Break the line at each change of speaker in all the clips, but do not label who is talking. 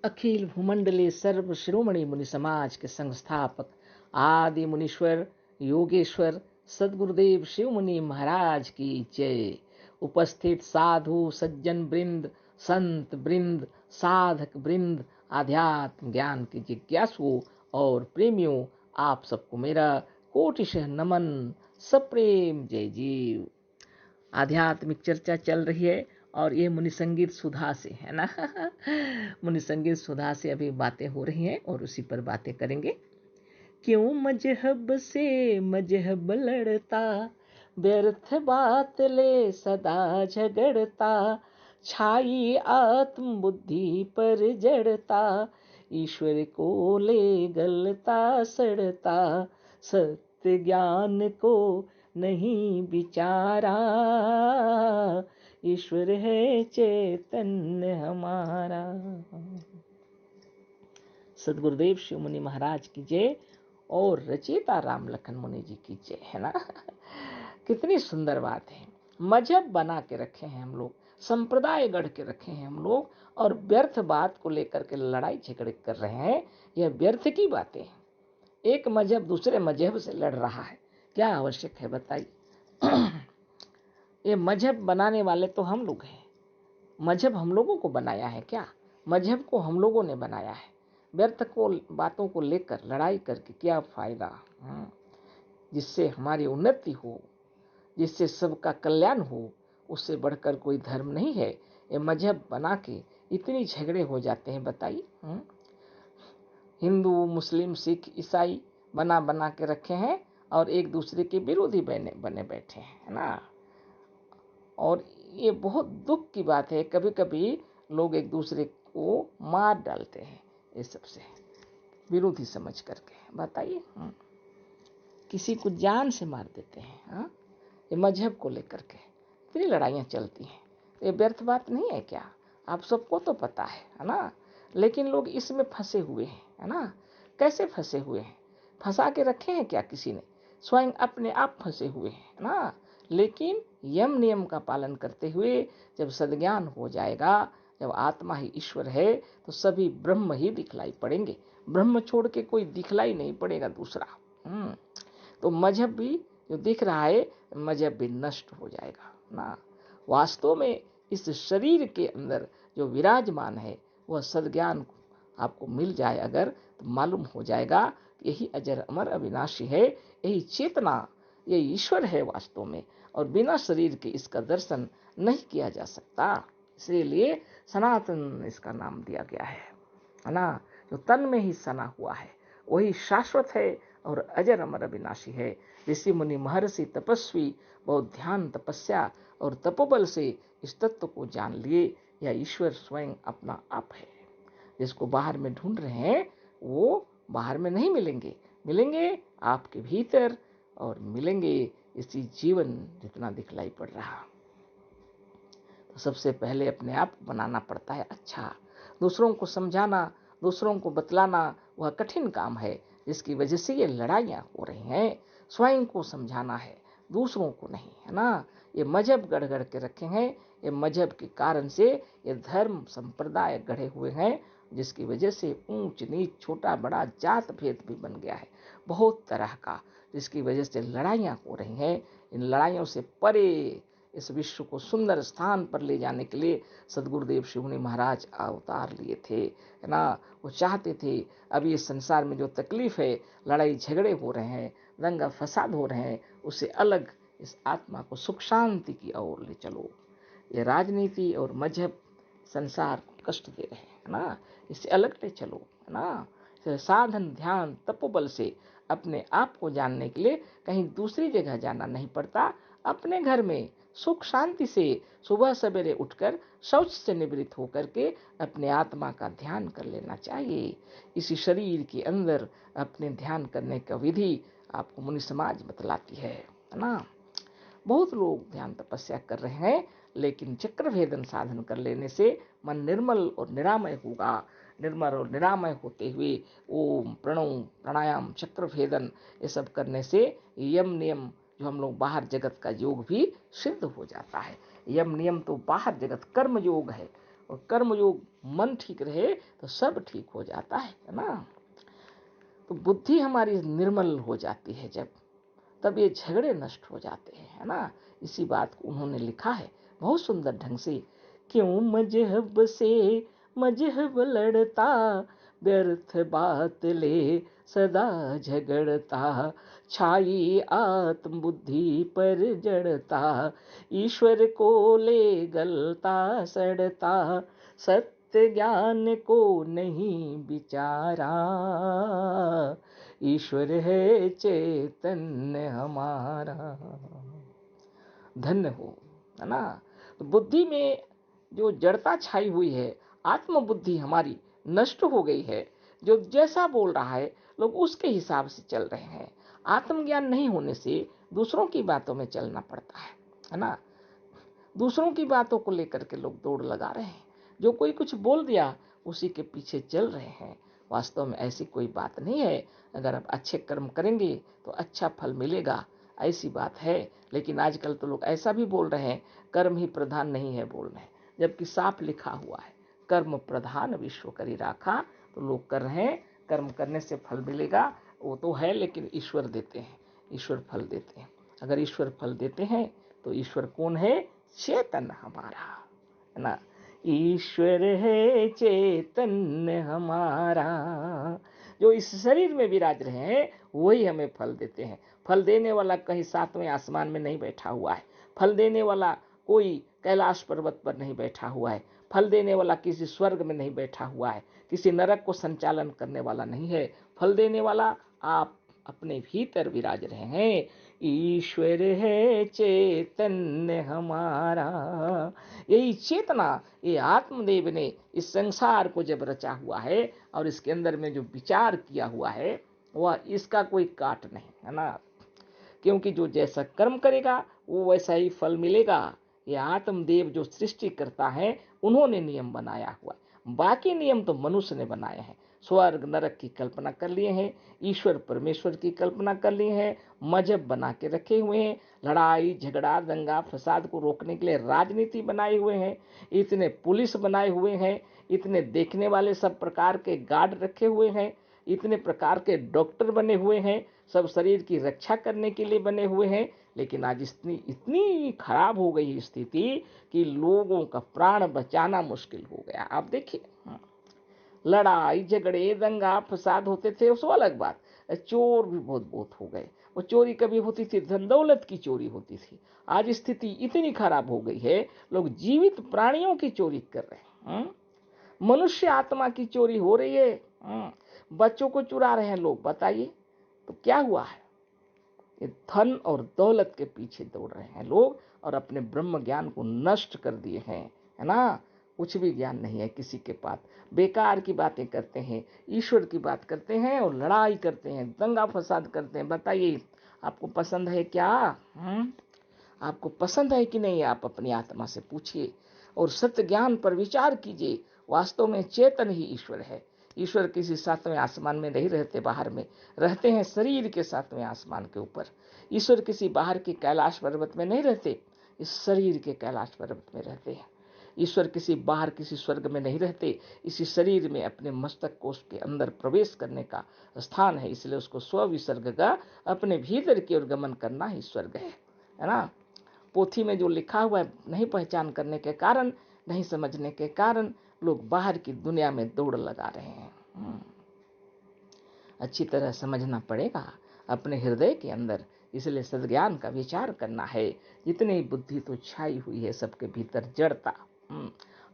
अखिल भूमंडले सर्व शिरोमणि मुनि समाज के संस्थापक आदि मुनीश्वर योगेश्वर सदगुरुदेव शिव मुनि महाराज की जय। उपस्थित साधु सज्जन वृंद, संत वृंद, साधक वृंद, आध्यात्म ज्ञान के जिज्ञासुओं और प्रेमियों, आप सबको मेरा कोटिशः नमन, सप्रेम जय जीव। आध्यात्मिक चर्चा चल रही है और ये मुनि संगीत सुधा से है ना। मुनि संगीत सुधा से अभी बातें हो रही हैं और उसी पर बातें करेंगे। क्यों मजहब से मजहब लड़ता, व्यर्थ बात ले सदा झगड़ता, छाई आत्म बुद्धि पर जड़ता, ईश्वर को ले गलता सड़ता, सत्य ज्ञान को नहीं विचारा, ईश्वर है चैतन्य हमारा। सदगुरुदेव शिव मुनि महाराज की जय और रचयिता राम लखन मुनि जी की जय, है ना। कितनी सुंदर बात है। मजहब बना के रखे हैं हम लोग, संप्रदाय गढ़ के रखे हैं हम लोग, और व्यर्थ बात को लेकर के लड़ाई झगड़े कर रहे हैं। यह व्यर्थ की बातें हैं। एक मजहब दूसरे मजहब से लड़ रहा है, क्या आवश्यक है बताइए। ये मजहब बनाने वाले तो हम लोग हैं। मजहब हम लोगों को बनाया है क्या? मजहब को हम लोगों ने बनाया है। व्यर्थ को बातों को लेकर लड़ाई करके क्या फायदा? जिससे हमारी उन्नति हो, जिससे सबका कल्याण हो, उससे बढ़कर कोई धर्म नहीं है। ये मजहब बना के इतनी झगड़े हो जाते हैं बताइए। हिंदू मुस्लिम सिख ईसाई बना बना के रखे हैं और एक दूसरे के विरोधी बने बैठे हैं, है ना। और ये बहुत दुख की बात है। कभी कभी लोग एक दूसरे को मार डालते हैं, ये सबसे विरोधी समझ करके बताइए। किसी को जान से मार देते हैं। ये मजहब को लेकर के इतनी लड़ाइयाँ चलती हैं। ये व्यर्थ बात नहीं है क्या? आप सबको तो पता है ना। लेकिन लोग इसमें फंसे हुए हैं, है ना। कैसे फंसे हुए हैं? फंसा के रखे हैं क्या किसी ने? स्वयं अपने आप फंसे हुए हैं ना। लेकिन यम नियम का पालन करते हुए जब सद्ज्ञान हो जाएगा, जब आत्मा ही ईश्वर है, तो सभी ब्रह्म ही दिखलाई पड़ेंगे। ब्रह्म छोड़ के कोई दिखलाई नहीं पड़ेगा दूसरा। तो मजहब भी जो दिख रहा है, मजहब भी नष्ट हो जाएगा ना। वास्तव में इस शरीर के अंदर जो विराजमान है, वह सद्ज्ञान आपको मिल जाए अगर, तो मालूम हो जाएगा कि यही अजर अमर अविनाशी है, यही चेतना, यही ईश्वर है वास्तव में। और बिना शरीर के इसका दर्शन नहीं किया जा सकता। इसीलिए सनातन इसका नाम दिया गया है ना। जो तन में ही सना हुआ है, वही शाश्वत है और अजर अमर अविनाशी है। ऋषि मुनि महर्षि तपस्वी बहुत ध्यान तपस्या और तपोबल से इस तत्व को जान लिए। यह ईश्वर स्वयं अपना आप है। जिसको बाहर में ढूंढ रहे हैं, वो बाहर में नहीं मिलेंगे, मिलेंगे आपके भीतर, और मिलेंगे इसी जीवन जितना दिखलाई पड़ रहा। तो सबसे पहले अपने आप बनाना पड़ता है अच्छा। दूसरों को समझाना, दूसरों को बतलाना वह कठिन काम है, जिसकी वजह से ये लड़ाइयाँ हो रही हैं। स्वयं को समझाना है, दूसरों को नहीं, है ना। ये मजहब गढ़ गढ़ के रखे हैं। ये मजहब के कारण से ये धर्म संप्रदाय गढ़े हुए हैं, जिसकी वजह से ऊंच नीच, छोटा बड़ा, जात भेद भी बन गया है बहुत तरह का, जिसकी वजह से लड़ाइयाँ हो रही हैं। इन लड़ाइयों से परे इस विश्व को सुंदर स्थान पर ले जाने के लिए सदगुरुदेव शिव मुनि महाराज अवतार लिए थे, है ना। वो चाहते थे अभी इस संसार में जो तकलीफ है, लड़ाई झगड़े हो रहे हैं, दंगा फसाद हो रहे हैं, उससे अलग इस आत्मा को सुख शांति की ओर ले चलो। ये राजनीति और मजहब संसार को कष्ट दे रहे हैं, है ना। इससे अलग ले चलो, है ना। साधन ध्यान तपोबल से अपने आप को जानने के लिए कहीं दूसरी जगह जाना नहीं पड़ता। अपने घर में सुख शांति से सुबह सवेरे उठकर शौच से निवृत्त होकर के अपने आत्मा का ध्यान कर लेना चाहिए। इसी शरीर के अंदर अपने ध्यान करने का विधि आपको मुनि समाज बतलाती है ना। बहुत लोग ध्यान तपस्या कर रहे हैं, लेकिन चक्र भेदन साधन कर लेने से मन निर्मल और निरामय होगा। निर्मल और निरामय होते हुए ओम प्रणव प्राणायाम चक्र भेदन ये सब करने से यम नियम जो हम लोग बाहर जगत का योग भी सिद्ध हो जाता है। यम नियम तो बाहर जगत कर्म योग है, और कर्मयोग मन ठीक रहे तो सब ठीक हो जाता है ना। तो बुद्धि हमारी निर्मल हो जाती है जब, तब ये झगड़े नष्ट हो जाते हैं, है ना। इसी बात को उन्होंने लिखा है बहुत सुंदर ढंग से। क्यों मजहब से मजहब लड़ता, व्यर्थ बात ले सदा झगड़ता, छाई आत्म बुद्धि पर जड़ता, ईश्वर को ले गलता सड़ता, सत्य ज्ञान को नहीं विचारा, ईश्वर है चैतन्य हमारा। धन्य हो, है ना। तो बुद्धि में जो जड़ता छाई हुई है, आत्म बुद्धि हमारी नष्ट हो गई है। जो जैसा बोल रहा है लोग उसके हिसाब से चल रहे हैं। आत्मज्ञान नहीं होने से दूसरों की बातों में चलना पड़ता है ना। दूसरों की बातों को लेकर के लोग दौड़ लगा रहे हैं। जो कोई कुछ बोल दिया उसी के पीछे चल रहे हैं। वास्तव में ऐसी कोई बात नहीं है। अगर आप अच्छे कर्म करेंगे तो अच्छा फल मिलेगा, ऐसी बात है। लेकिन आजकल तो लोग ऐसा भी बोल रहे हैं कर्म ही प्रधान नहीं है बोल रहे हैं, जबकि साफ लिखा हुआ है कर्म प्रधान विश्व करी राखा। तो लोग कर रहे हैं, कर्म करने से फल मिलेगा वो तो है, लेकिन ईश्वर देते हैं, ईश्वर फल देते हैं। अगर ईश्वर फल देते हैं तो ईश्वर कौन है? चेतन हमारा, है ना। ईश्वर है चैतन्य हमारा। जो इस शरीर में विराज रहे हैं वही हमें फल देते हैं। फल देने वाला कहीं सातवें आसमान में नहीं बैठा हुआ है। फल देने वाला कोई कैलाश पर्वत पर नहीं बैठा हुआ है। फल देने वाला किसी स्वर्ग में नहीं बैठा हुआ है, किसी नरक को संचालन करने वाला नहीं है। फल देने वाला आप अपने भीतर विराज रहे हैं। ईश्वर है चैतन्य हमारा। यही चेतना, ये आत्मदेव ने इस संसार को जब रचा हुआ है और इसके अंदर में जो विचार किया हुआ है वह इसका कोई काट नहीं, है ना। क्योंकि जो जैसा कर्म करेगा वो वैसा ही फल मिलेगा। ये आत्मदेव जो सृष्टि करता है उन्होंने नियम बनाया हुआ, बाकी नियम तो मनुष्य ने बनाए हैं। स्वर्ग नरक की कल्पना कर लिए हैं, ईश्वर परमेश्वर की कल्पना कर लिए हैं, मजहब बना के रखे हुए हैं, लड़ाई झगड़ा दंगा फसाद को रोकने के लिए राजनीति बनाए हुए हैं, इतने पुलिस बनाए हुए हैं, इतने देखने वाले सब प्रकार के गार्ड रखे हुए हैं, इतने प्रकार के डॉक्टर बने हुए हैं, सब शरीर की रक्षा करने के लिए बने हुए हैं। लेकिन आज इतनी इतनी खराब हो गई स्थिति कि लोगों का प्राण बचाना मुश्किल हो गया। आप देखिए, लड़ाई झगड़े दंगा फसाद होते थे उसको अलग बात, चोर भी बहुत बहुत हो गए। वो चोरी कभी होती थी धन दौलत की चोरी होती थी। आज स्थिति इतनी खराब हो गई है लोग जीवित प्राणियों की चोरी कर रहे हैं। मनुष्य आत्मा की चोरी हो रही है। बच्चों को चुरा रहे हैं लोग, बताइए तो क्या हुआ है। ये धन और दौलत के पीछे दौड़ रहे हैं लोग और अपने ब्रह्म ज्ञान को नष्ट कर दिए हैं, है ना। कुछ भी ज्ञान नहीं है किसी के पास, बेकार की बातें करते हैं, ईश्वर की बात करते हैं और लड़ाई करते हैं, दंगा फसाद करते हैं। बताइए आपको पसंद है क्या? आपको पसंद है कि नहीं? आप अपनी आत्मा से पूछिए और सत्य ज्ञान पर विचार कीजिए। वास्तव में चेतन ही ईश्वर है। ईश्वर किसी सातवें आसमान में नहीं रहते, बाहर में रहते हैं, शरीर के सातवें आसमान के ऊपर। ईश्वर किसी बाहर के कैलाश पर्वत में नहीं रहते, इस शरीर के कैलाश पर्वत में रहते हैं। ईश्वर किसी बाहर किसी स्वर्ग में नहीं रहते, इसी शरीर में अपने मस्तक कोष के अंदर प्रवेश करने का स्थान है। इसलिए उसको स्व विसर्ग का अपने भीतर की ओर गमन करना ही स्वर्ग है ना। पोथी में जो लिखा हुआ है नहीं पहचान करने के कारण, नहीं समझने के कारण लोग बाहर की दुनिया में दौड़ लगा रहे हैं। अच्छी तरह समझना पड़ेगा अपने हृदय के अंदर। इसलिए सद्ज्ञान का विचार करना है। जितनी बुद्धि तो छाई हुई है सबके भीतर जड़ता,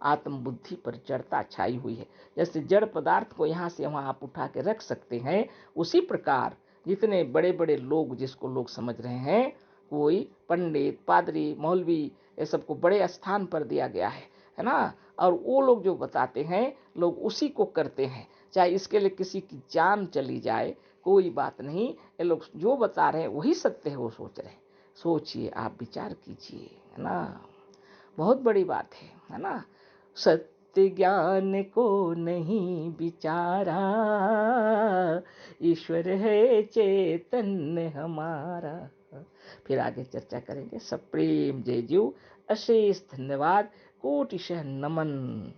आत्म बुद्धि पर जड़ता छाई हुई है। जैसे जड़ पदार्थ को यहाँ से वहाँ आप उठा के रख सकते हैं, उसी प्रकार जितने बड़े बड़े लोग जिसको लोग समझ रहे हैं, कोई पंडित पादरी मौलवी ये सबको बड़े स्थान पर दिया गया है ना। और वो लोग जो बताते हैं लोग उसी को करते हैं, चाहे इसके लिए किसी की जान चली जाए कोई बात नहीं। ये लोग जो बता रहे हैं वही सत्य है, वो सोच रहे हैं। सोचिए, आप विचार कीजिए, है ना। बहुत बड़ी बात है ना। सत्य ज्ञान को नहीं विचारा, ईश्वर है चैतन्य हमारा। फिर आगे चर्चा करेंगे। सब प्रेम जय जीव, अशेष धन्यवाद, कोटिशः नमन।